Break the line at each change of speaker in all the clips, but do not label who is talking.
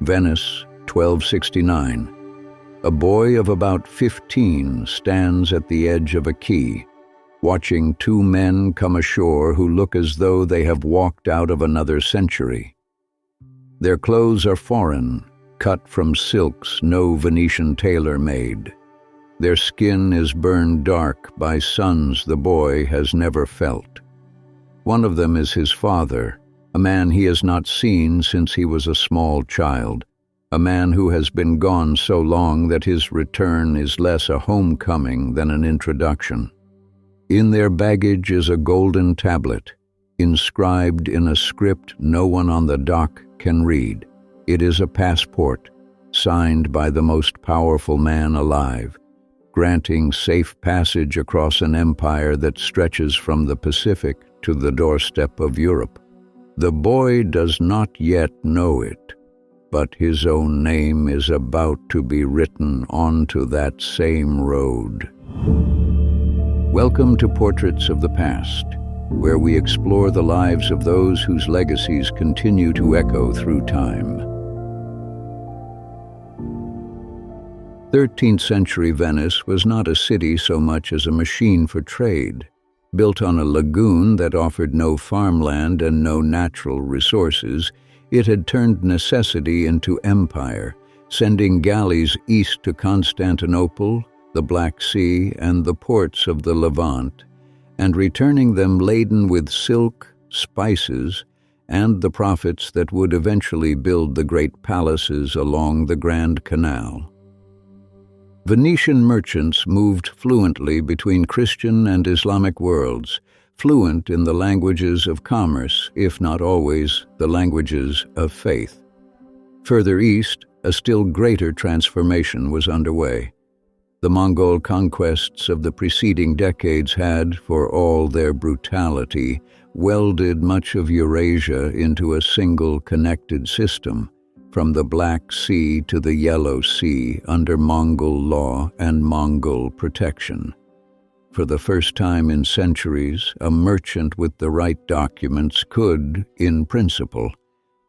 Venice, 1269. A boy of about 15 stands at the edge of a quay, watching two men come ashore who look as though they have walked out of another century. Their clothes are foreign, cut from silks no Venetian tailor made. Their skin is burned dark by suns the boy has never felt. One of them is his father, a man he has not seen since he was a small child, a man who has been gone so long that his return is less a homecoming than an introduction. In their baggage is a golden tablet, inscribed in a script no one on the dock can read. It is a passport, signed by the most powerful man alive, granting safe passage across an empire that stretches from the Pacific to the doorstep of Europe. The boy does not yet know it, but his own name is about to be written onto that same road. Welcome to Portraits of the Past, where we explore the lives of those whose legacies continue to echo through time. 13th century Venice was not a city so much as a machine for trade. Built on a lagoon that offered no farmland and no natural resources, it had turned necessity into empire, sending galleys east to Constantinople, the Black Sea, and the ports of the Levant, and returning them laden with silk, spices, and the profits that would eventually build the great palaces along the Grand Canal. Venetian merchants moved fluently between Christian and Islamic worlds, fluent in the languages of commerce, if not always the languages of faith. Further east, a still greater transformation was underway. The Mongol conquests of the preceding decades had, for all their brutality, welded much of Eurasia into a single connected system, from the Black Sea to the Yellow Sea under Mongol law and Mongol protection. For the first time in centuries, a merchant with the right documents could, in principle,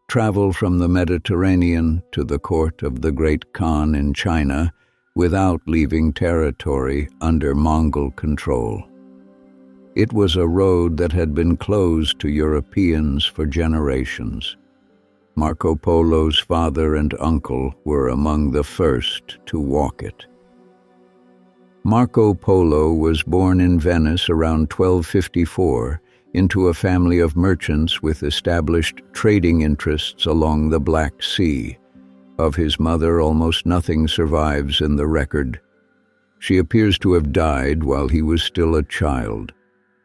travel from the Mediterranean to the court of the great Khan in China without leaving territory under Mongol control. It was a road that had been closed to Europeans for generations. Marco Polo's father and uncle were among the first to walk it. Marco Polo was born in Venice around 1254 into a family of merchants with established trading interests along the Black Sea. Of his mother, almost nothing survives in the record. She appears to have died while he was still a child,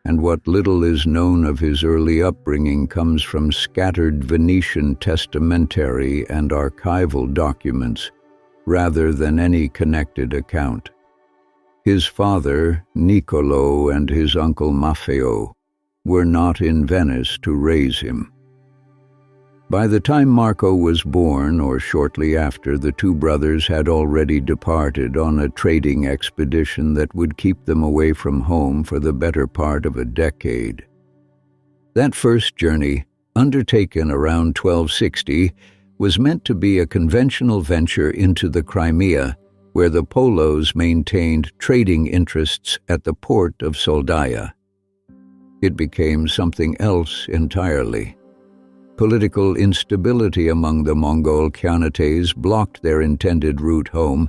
and what little is known of his early upbringing comes from scattered Venetian testamentary and archival documents, rather than any connected account. His father, Niccolo, and his uncle Maffeo were not in Venice to raise him. By the time Marco was born, or shortly after, the two brothers had already departed on a trading expedition that would keep them away from home for the better part of a decade. That first journey, undertaken around 1260, was meant to be a conventional venture into the Crimea, where the Polos maintained trading interests at the port of Soldaya. It became something else entirely. Political instability among the Mongol Khanates blocked their intended route home,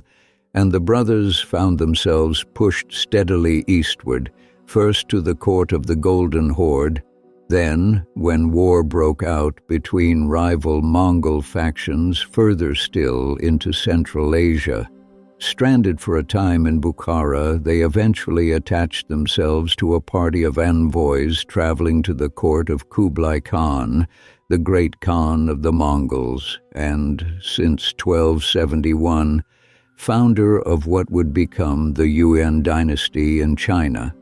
and the brothers found themselves pushed steadily eastward, first to the court of the Golden Horde, then, when war broke out between rival Mongol factions, further still into Central Asia. Stranded for a time in Bukhara, they eventually attached themselves to a party of envoys traveling to the court of Kublai Khan, the great Khan of the Mongols, and, since 1271, founder of what would become the Yuan dynasty in China.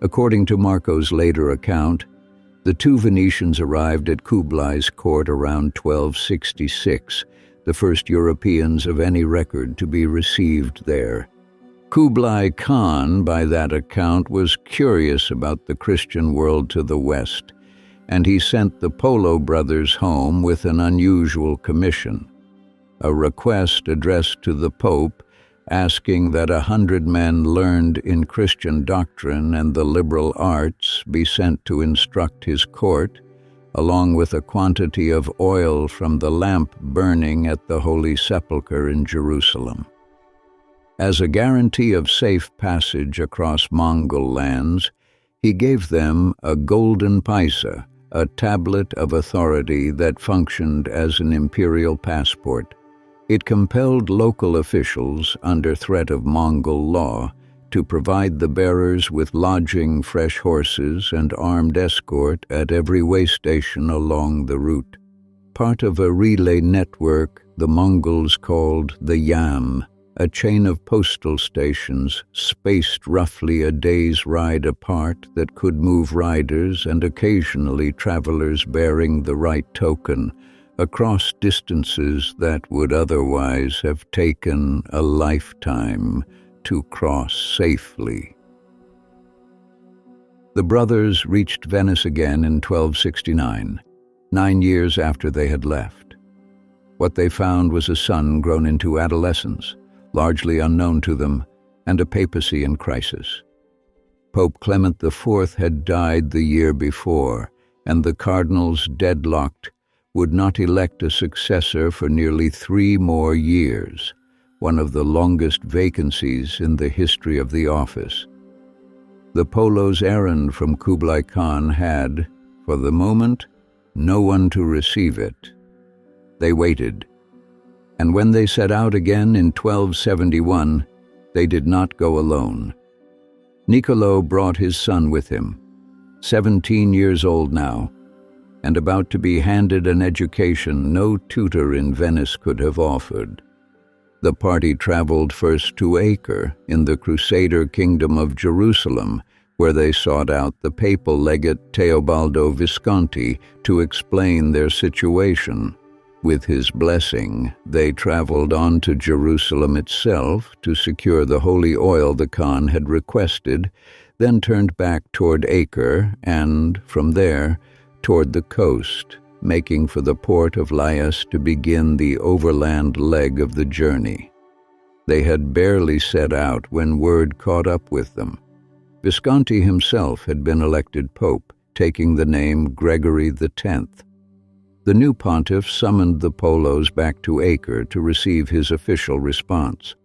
According to Marco's later account, the two Venetians arrived at Kublai's court around 1266, the first Europeans of any record to be received there. Kublai Khan, by that account, was curious about the Christian world to the west, and he sent the Polo brothers home with an unusual commission. a request addressed to the Pope asking that 100 men learned in Christian doctrine and the liberal arts be sent to instruct his court, along with a quantity of oil from the lamp burning at the Holy Sepulchre in Jerusalem. As a guarantee of safe passage across Mongol lands, he gave them a golden paisa, a tablet of authority that functioned as an imperial passport. It compelled local officials, under threat of Mongol law, to provide the bearers with lodging, fresh horses, and armed escort at every way station along the route. Part of a relay network the Mongols called the Yam, a chain of postal stations spaced roughly a day's ride apart that could move riders and occasionally travelers bearing the right token across distances that would otherwise have taken a lifetime to cross safely. The brothers reached Venice again in 1269, 9 years after they had left. What they found was a son grown into adolescence, largely unknown to them, and a papacy in crisis. Pope Clement IV had died the year before, and the cardinals, deadlocked, would not elect a successor for nearly 3 more years, one of the longest vacancies in the history of the office. The Polo's errand from Kublai Khan had, for the moment, no one to receive it. They waited, and when they set out again in 1271, they did not go alone. Niccolo brought his son with him, 17 years old now, and about to be handed an education no tutor in Venice could have offered. The party traveled first to Acre, in the Crusader kingdom of Jerusalem, where they sought out the papal legate Teobaldo Visconti to explain their situation. With his blessing, they traveled on to Jerusalem itself to secure the holy oil the Khan had requested, then turned back toward Acre and, from there, toward the coast, making for the port of Laius to begin the overland leg of the journey. They had barely set out when word caught up with them. Visconti himself had been elected pope, taking the name Gregory X. The new pontiff summoned the Polos back to Acre to receive his official response.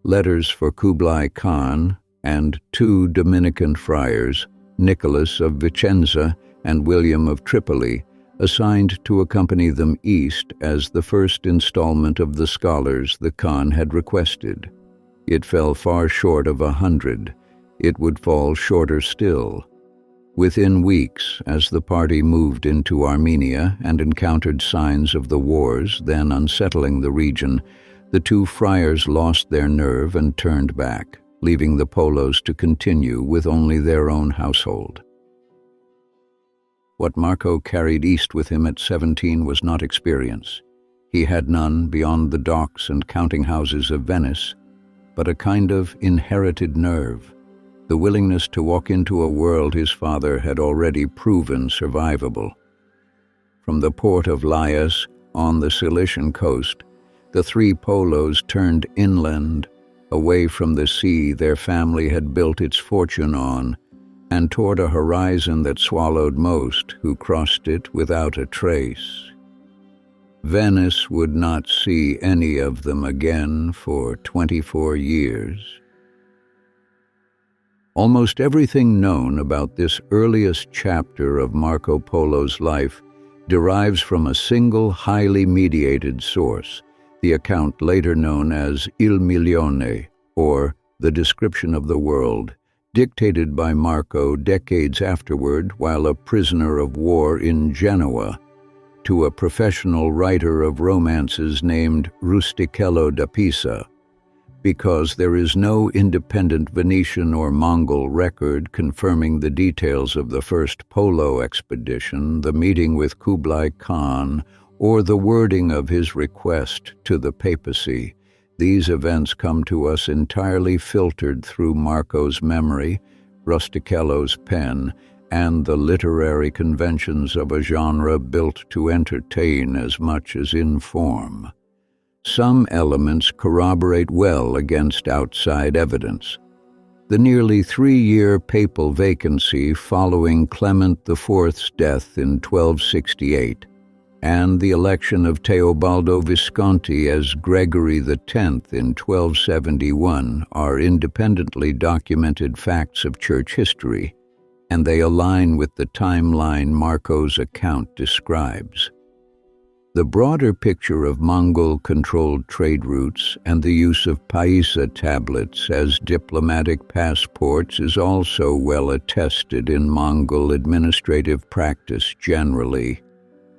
Letters for Kublai Khan and 2 Dominican friars, Nicholas of Vicenza and William of Tripoli, assigned to accompany them east as the first installment of the scholars the Khan had requested. It fell far short of 100. It would fall shorter still. Within weeks, as the party moved into Armenia and encountered signs of the wars then unsettling the region, the 2 friars lost their nerve and turned back, leaving the Polos to continue with only their own household. What Marco carried east with him at 17 was not experience. He had none beyond the docks and counting houses of Venice, but a kind of inherited nerve, the willingness to walk into a world his father had already proven survivable. From the port of Laius, on the Cilician coast, the 3 Polos turned inland, away from the sea their family had built its fortune on, and toward a horizon that swallowed most who crossed it without a trace. Venice would not see any of them again for 24 years. Almost everything known about this earliest chapter of Marco Polo's life derives from a single highly mediated source, the account later known as Il Milione, or The Description of the World, dictated by Marco decades afterward while a prisoner of war in Genoa, to a professional writer of romances named Rustichello da Pisa. Because there is no independent Venetian or Mongol record confirming the details of the first Polo expedition, the meeting with Kublai Khan, or the wording of his request to the papacy, these events come to us entirely filtered through Marco's memory, Rustichello's pen, and the literary conventions of a genre built to entertain as much as inform. Some elements corroborate well against outside evidence. The nearly 3-year papal vacancy following Clement IV's death in 1268 and the election of Teobaldo Visconti as Gregory X in 1271 are independently documented facts of church history, and they align with the timeline Marco's account describes. The broader picture of Mongol-controlled trade routes and the use of paisa tablets as diplomatic passports is also well attested in Mongol administrative practice generally,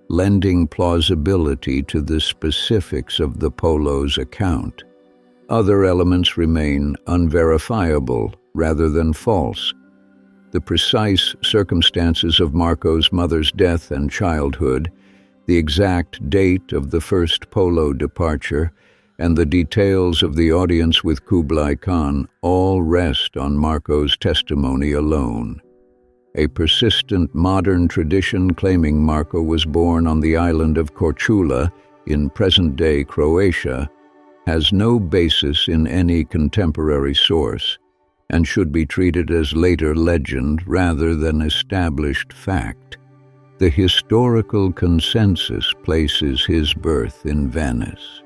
lending plausibility to the specifics of the Polo's account. Other elements remain unverifiable rather than false. The precise circumstances of Marco's mother's death and childhood, the exact date of the first Polo departure, and the details of the audience with Kublai Khan all rest on Marco's testimony alone. A persistent modern tradition claiming Marco was born on the island of Korčula in present-day Croatia has no basis in any contemporary source and should be treated as later legend rather than established fact. The historical consensus places his birth in Venice.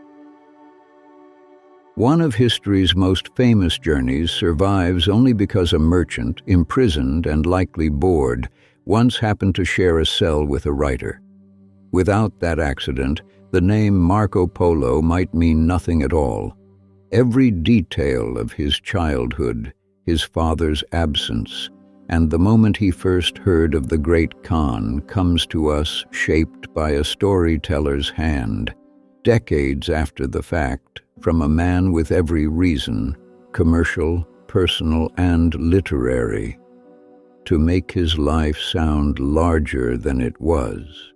One of history's most famous journeys survives only because a merchant, imprisoned and likely bored, once happened to share a cell with a writer. Without that accident, the name Marco Polo might mean nothing at all. Every detail of his childhood, his father's absence, and the moment he first heard of the great Khan comes to us shaped by a storyteller's hand, decades after the fact, from a man with every reason, commercial, personal, and literary, to make his life sound larger than it was.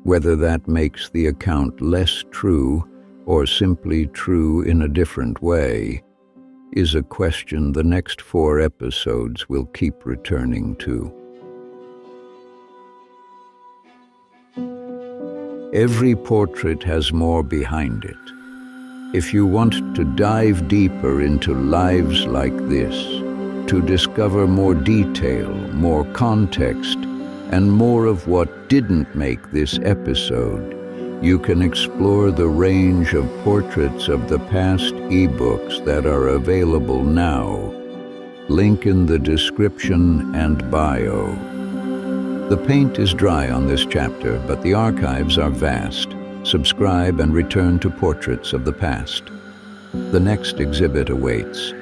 Whether that makes the account less true or simply true in a different way is a question the next 4 episodes will keep returning to. Every portrait has more behind it. If you want to dive deeper into lives like this, to discover more detail, more context, and more of what didn't make this episode, you can explore the range of portraits of the past ebooks that are available now. Link in the description and bio. The paint is dry on this chapter, but the archives are vast. Subscribe and return to portraits of the past. The next exhibit awaits.